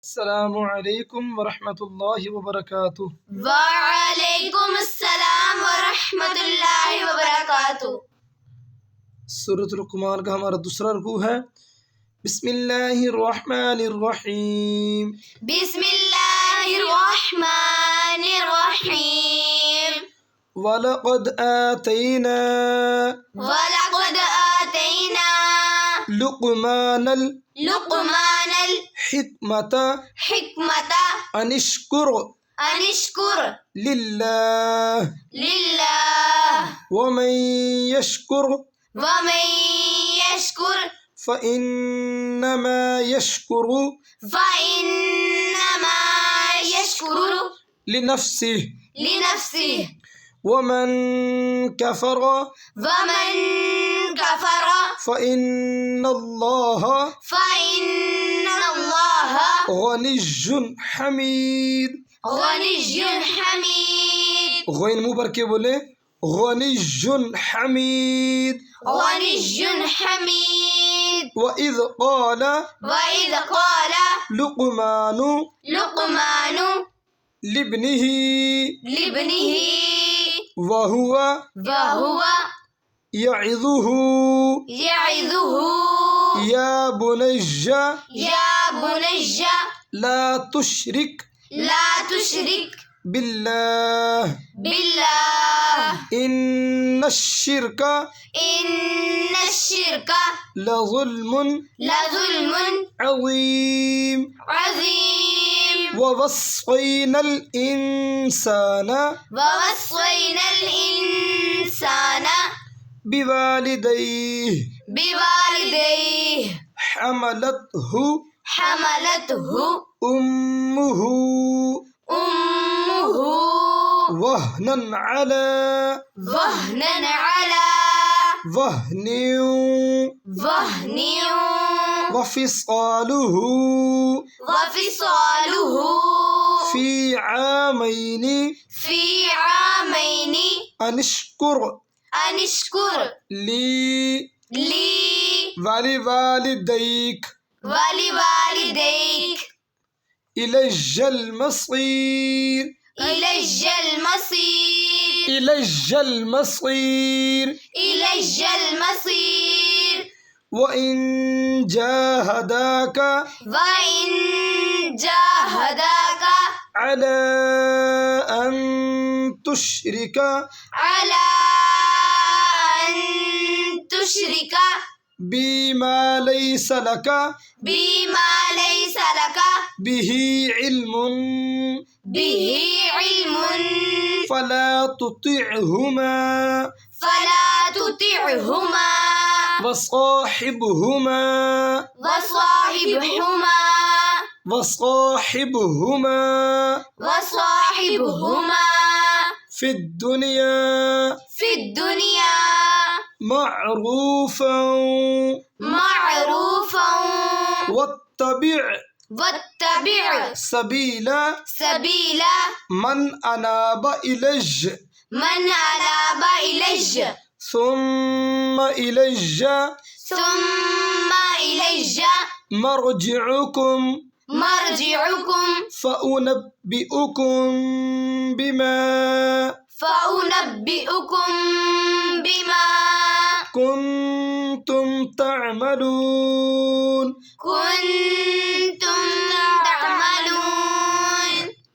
अस्सलामु अलैकुम वरहमतुल्लाहि वबरकातुह। वालेकुम अस्सलाम व रहमतुल्लाहि व बरकातुह। सूरत लुक़मान का हमारा दूसरा रुकू है। बिस्मिल्लाहिर्रहमानिर्रहीम। बिस्मिल्लाहिर्रहमानिर्रहीम। वलक़द आतैना लुक़मानल हिकमता अनिश्कुर लिल्लाह वमन यश्कुर फ़इन्नमा यश्कुरु लिनफ्सिहि वमन कफ़र फ़इन्नल्लाह गनिय्युन हमीद। गैन मुँह भर के बोले गनिय्युन हमीद। वइज़ क़ाल लुक़मानु लिब्निही वहुवा यइज़ुहु या बुनय्य ला तुश्रिक बिल्लाह इन्नश्शिर्क लज़ुल्मुन अज़ीम। ववस्सैनल इंसाना बिवालिदैहि हमलतहु उम्मुहु वहनन अला वहनिन वफिसालुहु फी आमैनि अनिश्कुर ली वलिवालिदैक इलैय्यल मसीर वइन जाहदाका अला अन तुश्रिका बिमा लैसा लका बिही इल्मुन फला तुतिअहुमा वसाहिबहुमा फिद दुनिया मारूफा वत्तबि' सबीला मन अनाब इलैय्य सुम्मा इलैय्या मर्जिउकुम फउनब्बिउकुम बिमा कुन्तुम तअमलून।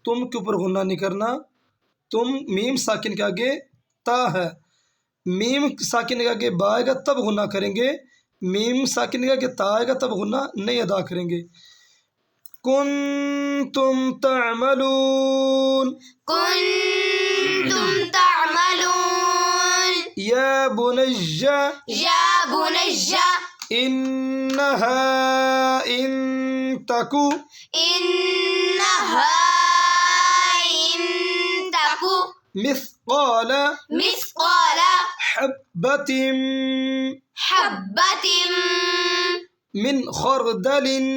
तुम के ऊपर गुन्ना नहीं करना। तुम मीम साकिन के आगे ता है, मीम साकिन के आगे बा आएगा तब गुन्ना करेंगे, मीम साकिन के आगे ता आएगा तब गुन्ना नहीं अदा करेंगे। कुन्तुम तअमलून या बुनय्य इन्नहा इन तकु मिस्क़ाल हब्बतिन मिन खरदलिन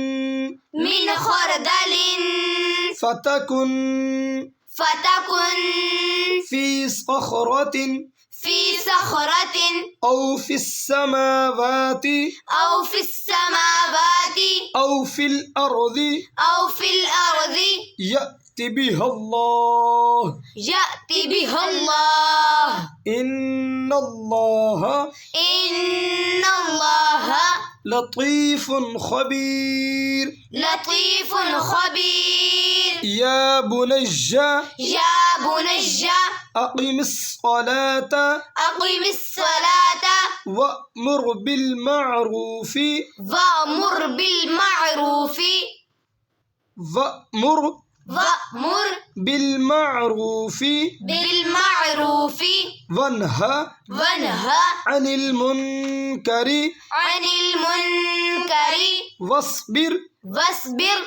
فتكن في صخرة في صخرة أو في السماوات أو في السماوات أو في الأرض أو في الأرض يأتي بها الله يأتي بها الله إن الله إن الله لطيف خبير لطيف خبير يا بني يا بني أقم الصلاة أقم الصلاة وأمر بالمعروف وأمر بالمعروف وأمر وأمر بالمعروف بالمعروف وانهى وانهى عن المنكر عن المنكر واصبر واصبر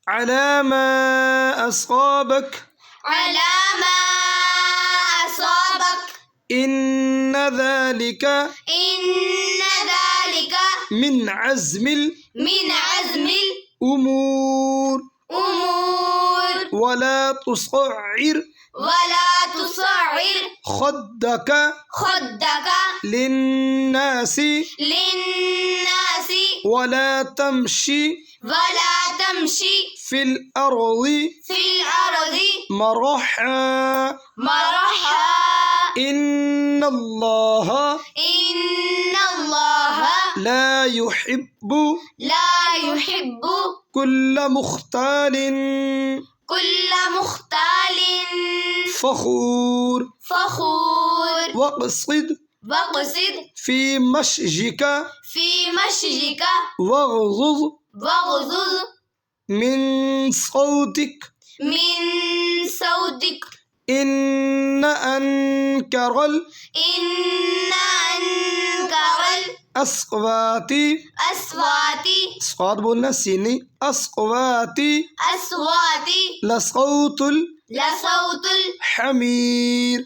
على ما أصابك على ما أصابك إن ذلك إن ذلك من عزم من عزم الأمور الأمور ولا تصعر ولا تصعر خدك خدك للناس للناس ولا تمشي ولا تمشي في الأرض في الأرض مرحا مرحا إن الله إن الله لا يحب لا يحب كل مختال كل مختال فخور فخور واقصد واقصد في مشيك في مشيك واغضض واغضض من صوتك من صوتك إن أنكر إن أنكر الأصوات الأصوات صاد बोलना सीनी أصوات أصوات لصوت لصوت الحمير